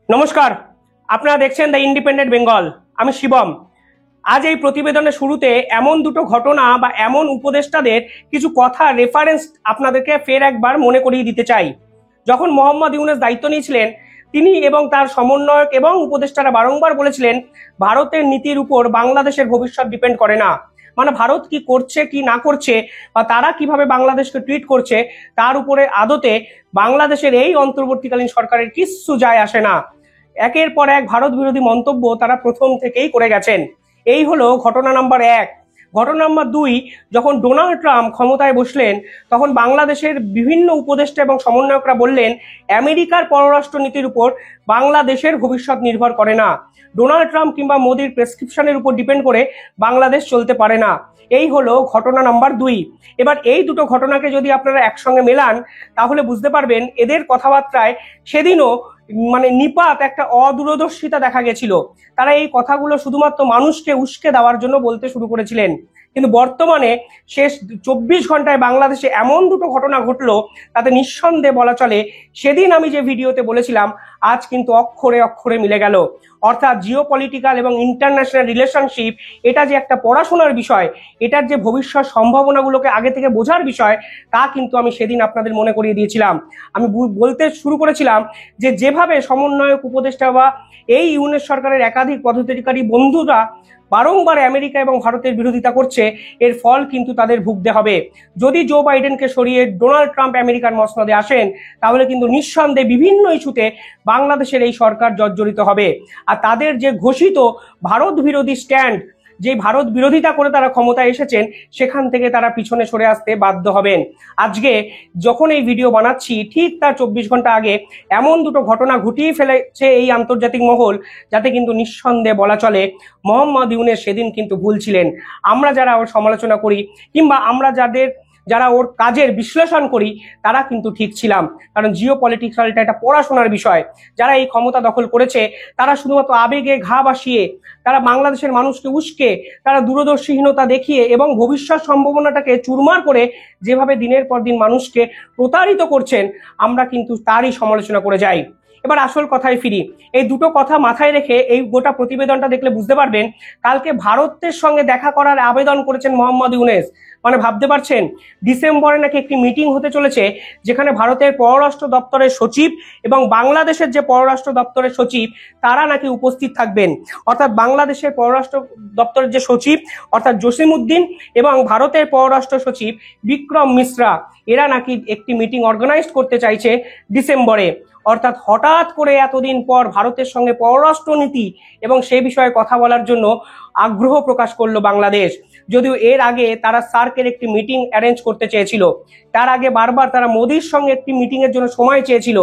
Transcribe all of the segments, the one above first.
নমস্কার, আপনারা দেখছেন দ্য ইন্ডিপেন্ডেন্ট বেঙ্গল। আমি শিবম। আজ এই প্রতিবেদনের শুরুতে এমন দুটো ঘটনা বা এমন উপদেষ্টাদের কিছু কথা রেফারেন্স আপনাদেরকে ফের একবার মনে করিয়ে দিতে চাই। যখন মোহাম্মদ ইউনূস দায়িত্ব নিয়েছিলেন, তিনি এবং তার সমন্বয়ক এবং উপদেষ্টারা বারংবার বলেছিলেন ভারতের নীতির উপর বাংলাদেশের ভবিষ্যৎ ডিপেন্ড করে না। মানে ভারত কি করছে কি না করছে বা তারা কিভাবে বাংলাদেশকে ট্রিট করছে তার উপরে আদতে বাংলাদেশের এই অন্তর্বর্তীকালীন সরকারের কিচ্ছু যায় আসে না। একের পর এক ভারত বিরোধী মন্তব্য তারা প্রথম থেকেই করে গেছেন। এই হলো ঘটনা নাম্বার 1। ঘটনা নাম্বার 2, যখন ডোনাল্ড ট্রাম্প ক্ষমতায় বসলেন তখন বাংলাদেশের বিভিন্ন উপদেষ্টা এবং সমন্বয়করা বললেন আমেরিকার পররাষ্ট্র নীতির উপর বাংলাদেশের ভবিষ্যৎ নির্ভর করে না। ডোনাল্ড ট্রাম্প কিংবা মোদির প্রেসক্রিপশনের উপর ডিপেন্ড করে বাংলাদেশ চলতে পারে না। এই হলো ঘটনা নাম্বার 2। এবার এই দুটো ঘটনাকে যদি আপনারা একসঙ্গে মেলান তাহলে বুঝতে পারবেন এদের কথাবার্তায় সেদিনও নিপাত একটা অদূরদর্শিতা দেখা গেছিল। তারা এই কথাগুলো শুধুমাত্র মানুষকে উস্কে দেওয়ার জন্য বলতে শুরু করেছিলেন, কিন্তু বর্তমানে শেষ 24 ঘন্টায় বাংলাদেশে এমন দুটো ঘটনা ঘটলো তাতে নিঃসন্দেহে বলা চলে সেদিন আমি যে ভিডিওতে বলেছিলাম আজ কিন্তু অক্ষরে অক্ষরে মিলে গেল। অর্থাৎ জিও পলিটিক্যাল এবং ইন্টারন্যাশনাল রিলেশনশিপ এটা যে একটা পড়াশোনার বিষয়, এটার যে ভবিষ্যৎ সম্ভাবনাগুলোকে আগে থেকে বোঝার বিষয়, তা কিন্তু আমি সেদিন আপনাদের মনে করিয়ে দিয়েছিলাম। আমি বলতে শুরু করেছিলাম যে যেভাবে সমন্বয়ক উপদেষ্টা বা এই ইউনূস সরকারের একাধিক পদাধিকারী বন্ধুরা বারংবার আমেরিকা এবং ভারতের বিরোধিতা করছে, এর ফল কিন্তু তাদের ভুগতে হবে। যদি জো বাইডেনকে সরিয়ে ডোনাল্ড ট্রাম্প আমেরিকার মসনদে আসেন তাহলে কিন্তু নিঃসন্দেহে বিভিন্ন ইস্যুতে বাংলাদেশের এই সরকার জর্জরিত হবে। আর তাদের যে ঘোষিত ভারত বিরোধী স্ট্যান্ড, যে ভারত বিরোধিতা করে তারা ক্ষমতায় এসেছেন, সেখান থেকে তারা পিছনে সরে আসতে বাধ্য হবেন। আজকে যখন এই ভিডিও বানাচ্ছি ঠিক তার 24 ঘন্টা আগে এমন দুটো ঘটনা ঘটিয়ে ফেলেছে এই আন্তর্জাতিক মহল, যাতে কিন্তু নিঃসন্দেহে বলা চলে মোহাম্মদ ইউনূস সেদিন কিন্তু ভুল ছিলেন। আমরা যারা ওর সমালোচনা করি কিংবা আমরা যারা ওর কাজের বিশ্লেষণ করি তারা কিন্তু ঠিক ছিলাম, কারণ জিও পলিটিক্যালটা একটা পড়াশোনার বিষয়। যারা এই ক্ষমতা দখল করেছে তারা শুধুমাত্র আবেগে ঘা ভাসিয়ে, তারা বাংলাদেশের মানুষকে উস্কে, তারা দূরদর্শীহীনতা দেখিয়ে এবং ভবিষ্যৎ সম্ভাবনাটাকে চুরমার করে যেভাবে দিনের পর দিন মানুষকে প্রতারিত করছেন, আমরা কিন্তু তারই সমালোচনা করে যাই। এবার আসল কথায় ফিরি। এই দুটো কথা মাথায় রেখে এই গোটা প্রতিবেদনটা দেখলে বুঝতে পারবেন কালকে ভারতের সঙ্গে দেখা করার আবেদন করেছেন মোহাম্মদ ইউনূস। ভাবতে পারছেন ডিসেম্বরে নাকি একটি মিটিং হতে চলেছে যেখানে ভারতের পররাষ্ট্র দপ্তরের সচিব এবং বাংলাদেশের যে পররাষ্ট্র দপ্তরের সচিব তারা নাকি উপস্থিত থাকবেন। অর্থাৎ বাংলাদেশের পররাষ্ট্র দপ্তরের যে সচিব অর্থাৎ জসিমউদ্দিন এবং ভারতের পররাষ্ট্র সচিব বিক্রম মিশ্রা, এরা নাকি একটি মিটিং অর্গানাইজ করতে চাইছে ডিসেম্বরে। অর্থাৎ হঠাৎ করে এতদিন পর ভারতের সঙ্গে পররাষ্ট্র নীতি এবং সে বিষয়ে কথা বলার জন্য আগ্রহ প্রকাশ করলো বাংলাদেশ। যদিও এর আগে তারা সার্কের একটি মিটিং অ্যারেঞ্জ করতে চেয়েছিল, তার আগে বারবার তারা মোদির সঙ্গে একটি মিটিং এর জন্য সময় চেয়েছিল,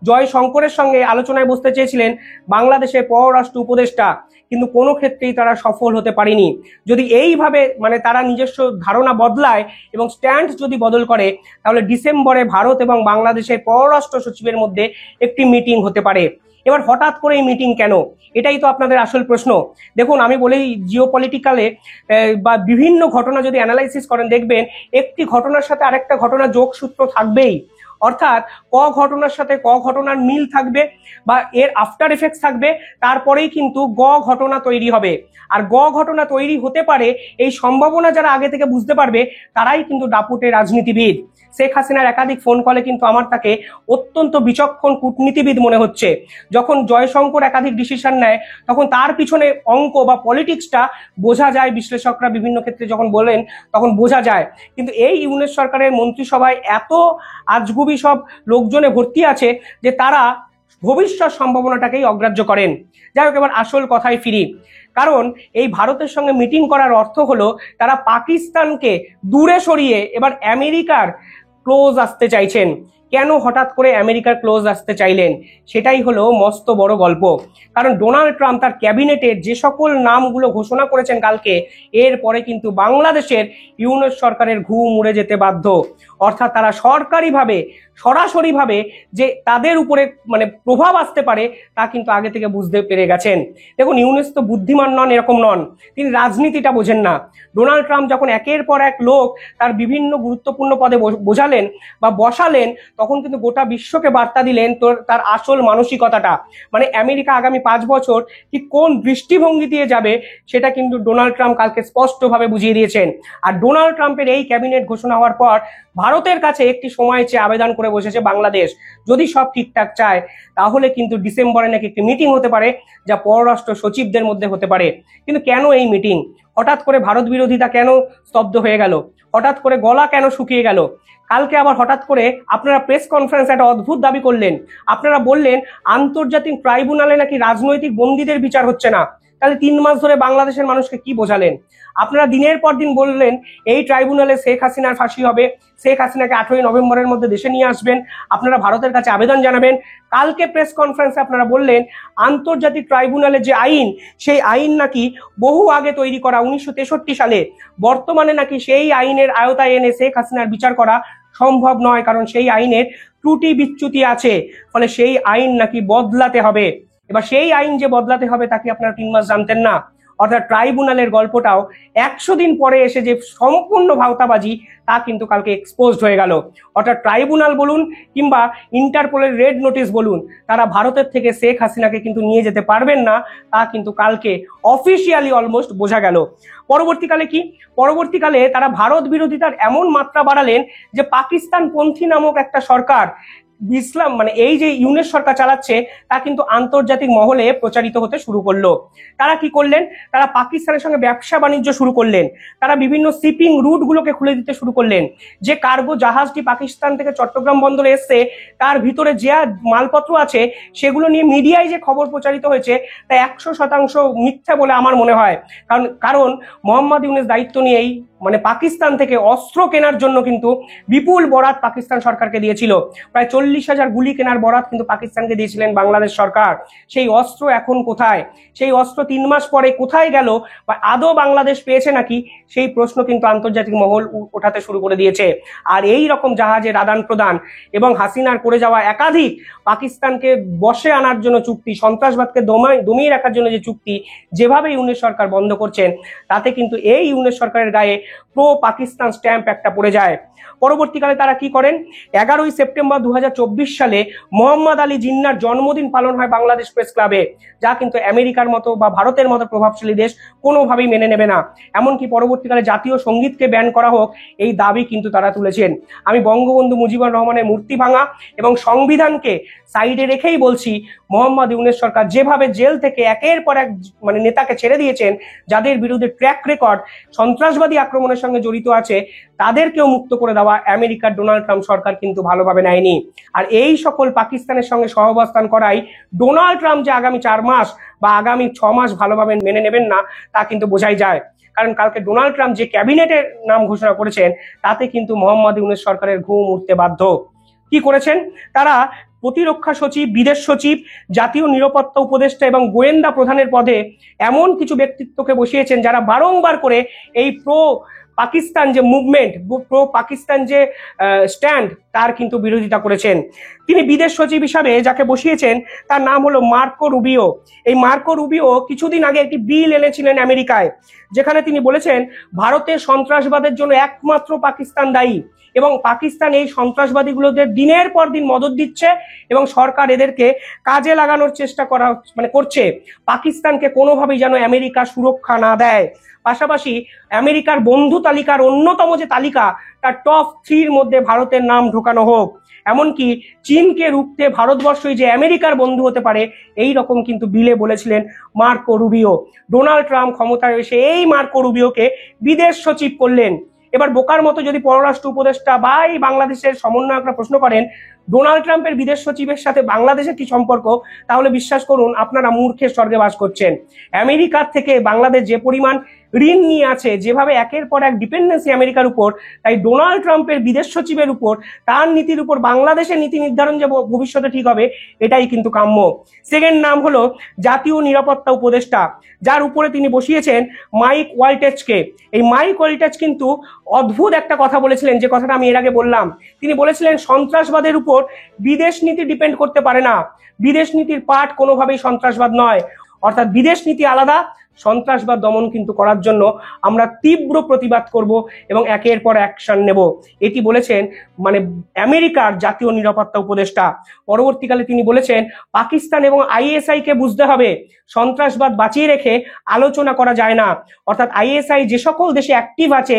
জয়শঙ্করের সঙ্গে আলোচনায় বসতে চেয়েছিলেন বাংলাদেশের পররাষ্ট্র উপদেষ্টা, কিন্তু কোনো ক্ষেত্রেই তারা সফল হতে পারেনি। যদি এইভাবে তারা নিজস্ব ধারণা বদলায় এবং স্ট্যান্ড যদি বদল করে তাহলে ডিসেম্বরে ভারত এবং বাংলাদেশের পররাষ্ট্র সচিবের মধ্যে একটি মিটিং হতে পারে। এবার হঠাৎ করে এই মিটিং কেন, এটাই তো আপনাদের আসল প্রশ্ন। দেখুন, আমি বলি জিও পলিটিক্যালে বা বিভিন্ন ঘটনা যদি অ্যানালাইসিস করেন দেখবেন একটি ঘটনার সাথে আরেকটা ঘটনা যোগসূত্র থাকবেই। অর্থাৎ ক ঘটনার সাথে ক ঘটনার মিল থাকবে বা এর আফটার এফেক্টস থাকবে, তারপরেই কিন্তু গ ঘটনা তৈরি হবে। আর গ ঘটনা তৈরি হতে পারে এই সম্ভাবনা যারা আগে থেকে বুঝতে পারবে তারাই কিন্তু দাপুটে রাজনীতিবিদ। শেখ হাসিনার একাধিক ফোন কলে কিন্তু আমার তাকে অত্যন্ত বিচক্ষণ কূটনীতিবিদ মনে হচ্ছে। যখন জয়শঙ্কর একাধিক ডিসিশন নেয় তখন তার পিছনে অঙ্ক বা পলিটিক্সটা বোঝা যায়, বিশ্লেষকরা বিভিন্ন ক্ষেত্রে যখন বলেন তখন বোঝা যায়। কিন্তু এই ইউনূস সরকারের মন্ত্রিসভায় এত আজগুবি সব লোকজনে ভর্তি আছে যে তারা ভবিষ্যৎ সম্ভাবনাটাকেই অগ্রাহ্য করেন। যাই হোক, এবার আসল কথায় ফিরি। কারণ এই ভারতের সঙ্গে মিটিং করার অর্থ হলো তারা পাকিস্তানকে দূরে সরিয়ে এবার আমেরিকার ক্লোজ আসতে চাইছেন। কেন হঠাৎ করে আমেরিকার ক্লোজ আসতে চাইলেন সেটাই হলো মস্ত বড় গল্প। কারণ ডোনাল্ড ট্রাম্প তার ক্যাবিনেটের যে সকল নামগুলো ঘোষণা করেছেন কালকে, এরপরে কিন্তু বাংলাদেশের ইউনূস সরকারের ঘুম উড়ে যেতে বাধ্য। অর্থাৎ তারা সরকারিভাবে সরাসরিভাবে যে তাদের উপরে মানে প্রভাব আসতে পারে তা কিন্তু আগে থেকে বুঝতে পেরে গেছেন। দেখুন, ইউনূস তো বুদ্ধিমান নন এরকম নন, তিনি রাজনীতিটা বোঝেন না। ডোনাল্ড ট্রাম্প যখন একের পর এক লোক তার বিভিন্ন গুরুত্বপূর্ণ পদে বোঝালেন বা বসালেন, তখন কিন্তু গোটা বিশ্বকে বার্তা দিলেন তার আসল মানসিকতাটা, মানে আমেরিকা আগামী 5 বছর ঠিক কোন দৃষ্টিভঙ্গি দিয়ে যাবে সেটা কিন্তু ডোনাল্ড ট্রাম্প কালকে স্পষ্টভাবে বুঝিয়ে দিয়েছেন। আর ডোনাল্ড ট্রাম্পের এই ক্যাবিনেট ঘোষণা হওয়ার পর ভারতের কাছে একটি সময় চেয়ে আবেদন করে বসেছে বাংলাদেশ, যদি সব ঠিকঠাক চায় তাহলে কিন্তু ডিসেম্বরে নাকি একটি মিটিং হতে পারে, যা পররাষ্ট্র সচিবদের মধ্যে হতে পারে। কিন্তু কেন এই মিটিং? হঠাৎ করে ভারত বিরোধিতা কেন স্তব্ধ হয়ে গেল? হঠাৎ করে গলা কেন শুকিয়ে গেল? কালকে আবার হঠাৎ করে আপনারা প্রেস কনফারেন্স একটা অদ্ভুত দাবি করলেন, আপনারা বললেন আন্তর্জাতিক ট্রাইব্যুনালে নাকি রাজনৈতিক বন্দীদের বিচার হচ্ছে না। তাহলে 3 মাস ধরে বাংলাদেশের মানুষকে কি বোঝালেন? আপনারা দিনের পর দিন বললেন এই ট্রাইব্যুনালে শেখ হাসিনার ফাঁসি হবে, শেখ হাসিনাকে 8ই নভেম্বরের মধ্যে দেশে নিয়ে আসবেন, আপনারা ভারতের কাছে আবেদন জানাবেন। কালকে প্রেস কনফারেন্সে আপনারা বললেন আন্তর্জাতিক ট্রাইব্যুনালে যে আইন, সেই আইন নাকি বহু আগে তৈরি করা 1963 সালে, বর্তমানে নাকি সেই আইনের আওতায় এনে শেখ হাসিনার বিচার করা সম্ভব নয়, কারণ সেই আইনের ত্রুটি বিচ্যুতি আছে, ফলে সেই আইন নাকি বদলাতে হবে। এবার সেই আইন যে বদলাতে হবে তাকে আপনারা 3 মাস জানতেন না। অর্থাৎ ট্রাইব্যুনালের গল্পটাও 100 দিন পরে এসে যে সম্পূর্ণ ভাওতাবাজি তা কিন্তু কালকে এক্সপোজড হয়ে গেল। অর্থাৎ ট্রাইব্যুনাল বলুন কিংবা ইন্টারপোলের রেড নোটিশ বলুন, তারা ভারতের থেকে শেখ হাসিনাকে কিন্তু নিয়ে যেতে পারবেন না, তা কিন্তু কালকে অফিসিয়ালি অলমোস্ট বোঝা গেল। পরবর্তীকালে কি? পরবর্তীকালে তারা ভারত বিরোধিতার এমন মাত্রা বাড়ালেন যে পাকিস্তান পন্থী নামক একটা সরকার, ইসলাম মানে এই যে ইউনূস সরকার চালাচ্ছে, তা কিন্তু আন্তর্জাতিক মহলে প্রচারিত হতে শুরু করলো। তারা কি করলেন? তারা পাকিস্তানের সঙ্গে ব্যবসা বাণিজ্য শুরু করলেন, তারা বিভিন্ন শিপিং রুট গুলোকে খুলে দিতে শুরু করলেন। যে কার্গো জাহাজটি পাকিস্তান থেকে চট্টগ্রাম বন্দরে এসছে, তার ভিতরে যে মালপত্র আছে সেগুলো নিয়ে মিডিয়ায় যে খবর প্রচারিত হয়েছে তা 100% মিথ্যা বলে আমার মনে হয়। কারণ মোহাম্মদ ইউনূস দায়িত্ব নিয়েই মানে পাকিস্তান থেকে অস্ত্র কেনার জন্য কিন্তু বিপুল বরাত পাকিস্তান সরকারকে দিয়েছিল। প্রায় 40,000 গুলি কেনার বরাত কিন্তু পাকিস্তানকে দিয়েছিলেন বাংলাদেশ সরকার। সেই অস্ত্র এখন কোথায়? সেই অস্ত্র 3 মাস পরে কোথায় গেল, বা আদৌ বাংলাদেশ পেয়েছে নাকি, সেই প্রশ্ন কিন্তু আন্তর্জাতিক মহল ওঠাতে শুরু করে দিয়েছে। আর এই রকম জাহাজের আদান প্রদান এবং হাসিনার করে যাওয়া একাধিক পাকিস্তানকে বশে আনার জন্য চুক্তি, সন্ত্রাসবাদকে দমিয়ে রাখার জন্য যে চুক্তি যেভাবে ইউনূস সরকার বন্ধ করছেন, তাতে কিন্তু এই ইউনূস সরকারের গায়ে প্রো পাকিস্তান স্ট্যাম্প একটা পড়ে যায়। পরবর্তীকালে তারা কি করেন? 11ই সেপ্টেম্বর 2024 সালে মোহাম্মদ আলী জিন্নার জন্মদিন পালন হয় বাংলাদেশ প্রেস ক্লাবে, যা কিন্তু আমেরিকার মতো বা ভারতের মতো প্রভাবশালী দেশ কোনোভাবেই মেনে নেবে না। এমনকি পরবর্তীকালে জাতীয় সঙ্গীতকে ব্যান করা হোক, এই দাবি কিন্তু তারা তুলেছেন। আমি বঙ্গবন্ধু মুজিবুর রহমানের মূর্তি ভাঙা এবং সংবিধানকে সাইডে রেখেই বলছি, মোহাম্মদ ইউনূস সরকার যেভাবে জেল থেকে একের পর এক মানে নেতাকে ছেড়ে দিয়েছেন, যাদের বিরুদ্ধে ট্র্যাক রেকর্ড সন্ত্রাসবাদী আক্রমণের সঙ্গে জড়িত আছে, তাদেরকেও মুক্ত করে দেওয়া আমেরিকার ডোনাল্ড ট্রাম্প সরকার কিন্তু ভালোভাবে নেয়নি। আর এই সকল পাকিস্তানের সঙ্গে সহাবস্থান করাই ডোনাল্ড ট্রাম্প যে আগামী 4 মাস বা আগামী 6 মাস ভালোভাবে মেনে নেবেন না, তা কিন্তু বোঝাই যায়। কারণ কালকে ডোনাল্ড ট্রাম্প যে ক্যাবিনেটের নাম ঘোষণা করেছেন, তাতে কিন্তু মোহাম্মদ ইউনূস সরকারের ঘুম উঠতে বাধ্য। কি করেছেন তারা? প্রতিরক্ষা সচিব, বিদেশ সচিব, জাতীয় নিরাপত্তা উপদেষ্টা এবং গোয়েন্দা প্রধানের পদে এমন কিছু ব্যক্তিত্বকে বসিয়েছেন যারা বারংবার করে এই প্রো পাকিস্তান যে মুভমেন্ট, প্রো পাকিস্তান যে স্ট্যান্ড, তার কিন্তু বিরোধিতা করেছেন। তিনি বিদেশ সচিব হিসাবে যাকে বসিয়েছেন তার নাম হলো মার্কো রুবিও। এই মার্কো রুবিও কিছুদিন আগে একটি বিল এনেছিলেন আমেরিকায়, যেখানে তিনি বলেছেন ভারতের সন্ত্রাসবাদের জন্য একমাত্র পাকিস্তান দায়ী এবং পাকিস্তান এই সন্ত্রাসবাদীগুলোদের দিনের পর দিন মদত দিচ্ছে এবং সরকার এদেরকে কাজে লাগানোর চেষ্টা করছে। পাকিস্তানকে কোনোভাবেই যেন আমেরিকা সুরক্ষা না দেয়। পাশাপাশি আমেরিকার বন্ধু তালিকার অন্যতম যে তালিকা, তার টপ 3-র মধ্যে ভারতের নাম ঢোকানো হোক। এমনকি চীনকে রুখতে ভারতবর্ষই যে আমেরিকার বন্ধু হতে পারে, এই রকম কিন্তু বিলে বলেছিলেন মার্কো রুবিও। ডোনাল্ড ট্রাম্প ক্ষমতায় এসে এই মার্কো রুবিওকে বিদেশ সচিব করলেন। এবার বোকার মতো যদি পররাষ্ট্র উপদেষ্টা বা এই বাংলাদেশের সমন্বয়করা প্রশ্ন করেন ডোনাল্ড ট্রাম্পের বিদেশ সচিবের সাথে বাংলাদেশের কি সম্পর্ক, তাহলে বিশ্বাস করুন আপনারা মূর্খের স্বর্গে বাস করছেন। আমেরিকার থেকে বাংলাদেশ যে পরিমাণ ঋণ নিয়ে আছে, যেভাবে একের পর এক ডিপেন্ডেন্সি আমেরিকার উপর, তাই ডোনাল্ড ট্রাম্পের বিদেশ সচিবের উপর, তার নীতির উপর বাংলাদেশের নীতি নির্ধারণ যে ভবিষ্যতে ঠিক হবে এটাই কিন্তু কাম্য। সেকেন্ড নাম হলো জাতীয় নিরাপত্তা উপদেষ্টা, যার উপরে তিনি বসিয়েছেন মাইক ওয়ালটেজকে। এই মাইক ওয়ালটেজ কিন্তু অদ্ভুত একটা কথা বলেছিলেন, যে কথাটা আমি এর আগে বললাম। তিনি বলেছিলেন সন্ত্রাসবাদের উপর বিদেশ নীতি ডিপেন্ড করতে পারে না, বিদেশ নীতির পার্ট কোনোভাবেই সন্ত্রাসবাদ নয়। অর্থাৎ বিদেশ নীতি আলাদা, সন্ত্রাসবাদ দমন কিন্তু করার জন্য আমরা তীব্র প্রতিবাদ করব এবং একের পর অ্যাকশন নেব, এটি বলেছেন আমেরিকার জাতীয় নিরাপত্তা উপদেষ্টা। পরবর্তীকালে তিনি বলেছেন পাকিস্তান এবং আইএসআই কে বুঝতে হবে সন্ত্রাসবাদ বাঁচিয়ে রেখে আলোচনা করা যায় না। অর্থাৎ আইএসআই যে সকল দেশে অ্যাক্টিভ আছে,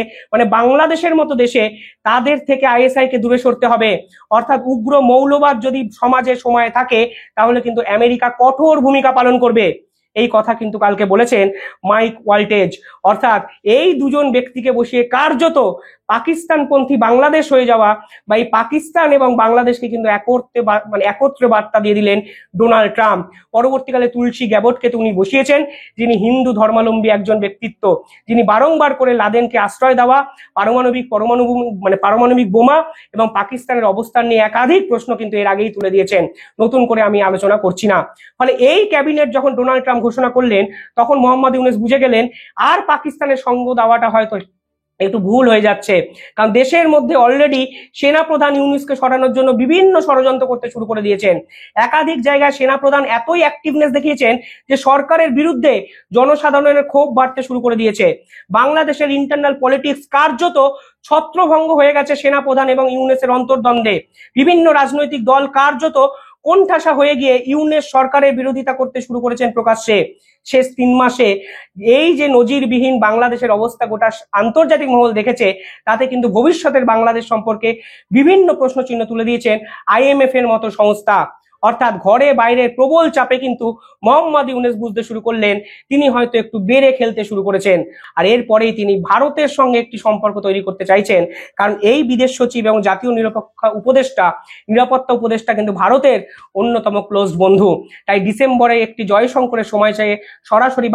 বাংলাদেশের মতো দেশে, তাদের থেকে আইএসআই কে দূরে সরতে হবে। অর্থাৎ উগ্র মৌলবাদ যদি সমাজে সময় থাকে, তাহলে কিন্তু আমেরিকা কঠোর ভূমিকা পালন করবে। এই কথা কিন্তু কালকে বলেছেন মাইক ওয়ালটেজ। অর্থাৎ এই দুজন ব্যক্তিকে বসিয়ে কার্যত পাকিস্তানপন্থী বাংলাদেশ হয়ে যাওয়া বা এই পাকিস্তান এবং বাংলাদেশকে কিন্তু একত্রে বার্তা দিয়ে দিলেন ডোনাল্ড ট্রাম্প। পরবর্তীকালে তুলসী গ্যাবটকে উনি বসিয়েছেন, যিনি হিন্দু ধর্মাবলম্বী একজন ব্যক্তিত্ব, যিনি বারংবার করে লাদেনকে আশ্রয় দেওয়া, পারমাণবিক বোমা এবং পাকিস্তানের অবস্থান নিয়ে একাধিক প্রশ্ন কিন্তু এর আগেই তুলে দিয়েছেন, নতুন করে আমি আলোচনা করছি না। ফলে এই ক্যাবিনেট যখন ডোনাল্ড ট্রাম্প ঘোষণা করলেন, তখন মোহাম্মদ ইউনূস বুঝে গেলেন আর পাকিস্তানের সঙ্গ দেওয়াটা হয়তো একটু ভুল হয়ে যাচ্ছে, কারণ দেশের মধ্যে অলরেডি সেনাপ্রধান ইউনূসকে সরানোর জন্য বিভিন্ন ষড়যন্ত্র করতে শুরু করে দিয়েছেন। একাধিক জায়গায় সেনাপ্রধান এতই অ্যাক্টিভনেস দেখিয়েছেন যে সরকারের বিরুদ্ধে জনসাধারণের ক্ষোভ বাড়তে শুরু করে দিয়েছে। বাংলাদেশের ইন্টারনাল পলিটিক্স কার্যত ছত্রভঙ্গ হয়ে গেছে সেনাপ্রধান এবং ইউনূসের অন্তর্দ্বন্দ্বে। বিভিন্ন রাজনৈতিক দল কার্যত কোণঠাসা হয়ে গিয়ে ইউনূস সরকারের বিরোধিতা করতে শুরু করেছেন প্রকাশ্যে। শেষ 3 মাসে এই যে নজিরবিহীন বাংলাদেশের অবস্থা গোটা আন্তর্জাতিক মহল দেখেছে, তাতে কিন্তু ভবিষ্যতের বাংলাদেশ সম্পর্কে বিভিন্ন প্রশ্নচিহ্ন তুলে দিয়েছেন আইএমএফ এর মতো সংস্থা। অর্থাৎ ঘরে বাইরের প্রবল চাপে কিন্তু মোহাম্মদ ইউনূস বুঝতে শুরু করলেন তিনি হয়তো একটু বেড়ে খেলতে শুরু করেছেন, আর এরপরেই তিনি ভারতের সঙ্গে একটি সম্পর্ক তৈরি করতে চাইছেন। কারণ এই বিদেশ সচিব এবং জাতীয় নিরাপত্তা উপদেষ্টা কিন্তু ভারতের অন্যতম ক্লোজ বন্ধু। তাই ডিসেম্বরে একটি জয়শঙ্করের সময় চেয়ে সরাসরি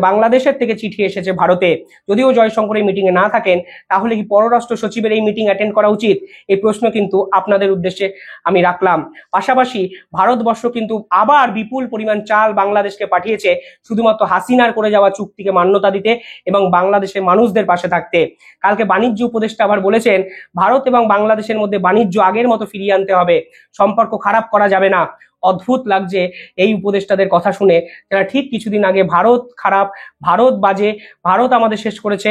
বাংলাদেশের থেকে চিঠি এসেছে ভারতে। যদিও জয়শঙ্কর এই মিটিং এ না থাকেন, তাহলে কি পররাষ্ট্র সচিবের এই মিটিং অ্যাটেন্ড করা উচিত? এই প্রশ্ন কিন্তু আপনাদের উদ্দেশ্যে আমি রাখলাম। পাশাপাশি ভারতবর্ষ কিন্তু আবার বিপুল পরিমাণ চাল বাংলাদেশকে পাঠিয়েছে শুধুমাত্র হাসিনার করে যাওয়া চুক্তিকে মান্যতা দিতে এবং বাংলাদেশের মানুষদের পাশে থাকতে। কালকে বাণিজ্য উপদেষ্টা আবার বলেছেন ভারত এবং বাংলাদেশের মধ্যে বাণিজ্য আগের মতো ফিরিয়ে আনতে হবে, সম্পর্ক খারাপ করা যাবে না। অদ্ভুত লাগছে এই উপদেষ্টাদের কথা শুনে, যারা ঠিক কিছুদিন আগে ভারত খারাপ, ভারত বাজে, ভারত আমাদের শেষ করেছে,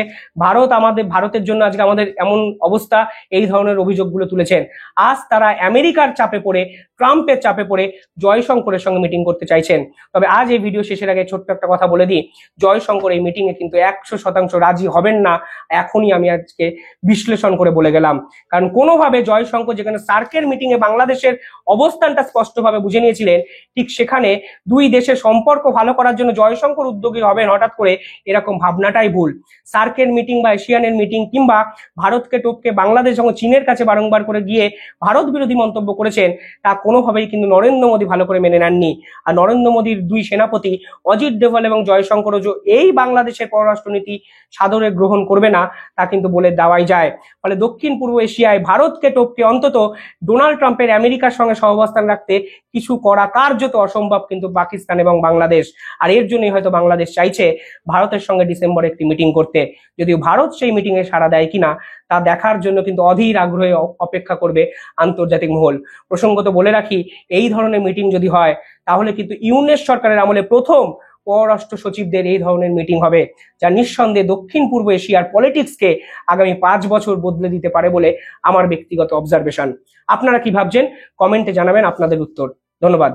ভারতের জন্য আজকে আমাদের এমন অবস্থা, এই ধরনের অভিযোগগুলো তুলেছেন। আজ তারা আমেরিকার চাপে পড়ে, ট্রাম্পের চাপে পড়ে জয়শঙ্করের সঙ্গে মিটিং করতে চাইছেন। তবে আজ এই ভিডিও শেষের আগে ছোট্ট একটা কথা বলে দিই, জয়শঙ্কর এই মিটিং এ কিন্তু 100% রাজি হবেন না, এখনই আমি আজকে বিশ্লেষণ করে বলে গেলাম। কারণ কোনোভাবে জয়শঙ্কর যেখানে সার্কের মিটিং এ বাংলাদেশের অবস্থানটা স্পষ্টভাবে বুঝে নিয়েছিলেন, ঠিক সেখানে দুই দেশের সম্পর্ক ভালো করার জন্য জয়শঙ্কর উদ্যোগী হবেন হঠাৎ করে, এরকম ভাবনাটাই ভুল। সার্কের মিটিং বা এশিয়ানের মিটিং কিংবা ভারতকে টপকে বাংলাদেশ যখন চীনের কাছে বারংবার করে গিয়ে ভারত বিরোধী মন্তব্য করেছেন, তা কোনোভাবেই কিন্তু নরেন্দ্র মোদী ভালো করে মেনে নেননি। আর নরেন্দ্র মোদীর দুই সেনাপতি অজিত ডোভাল এবং জয়শঙ্কর এই বাংলাদেশের পররাষ্ট্রনীতি সাদরে গ্রহণ করবে না, তা কিন্তু বলে দেওয়াই যায়। ফলে দক্ষিণ পূর্ব এশিয়ায় ভারতকে টপকে অন্তত ডোনাল্ড ট্রাম্পের আমেরিকার সঙ্গে সহাবস্থান রাখতে কিছু করা কার্যত অসম্ভব কিন্তু পাকিস্তান এবং বাংলাদেশ। আর এর জন্যই হয়তো বাংলাদেশ চাইছে ভারতের সঙ্গে ডিসেম্বরে একটি মিটিং করতে। যদিও ভারত সেই মিটিং এ সাড়া দেয় কিনা তা দেখার জন্য কিন্তু অধীর আগ্রহে অপেক্ষা করবে আন্তর্জাতিক মহল। প্রসঙ্গত বলে রাখি, এই ধরনের মিটিং যদি হয়, তাহলে কিন্তু ইউনূস সরকারের আমলে প্রথম পররাষ্ট্র সচিবদের এই ধরনের মিটিং হবে, যা নিঃসন্দেহে দক্ষিণ পূর্ব এশিয়ার পলিটিক্সকে আগামী 5 বছর বদলে দিতে পারে বলে আমার ব্যক্তিগত অবজারভেশন। আপনারা কি ভাবছেন? কমেন্টে জানাবেন আপনাদের উত্তর। ধন্যবাদ।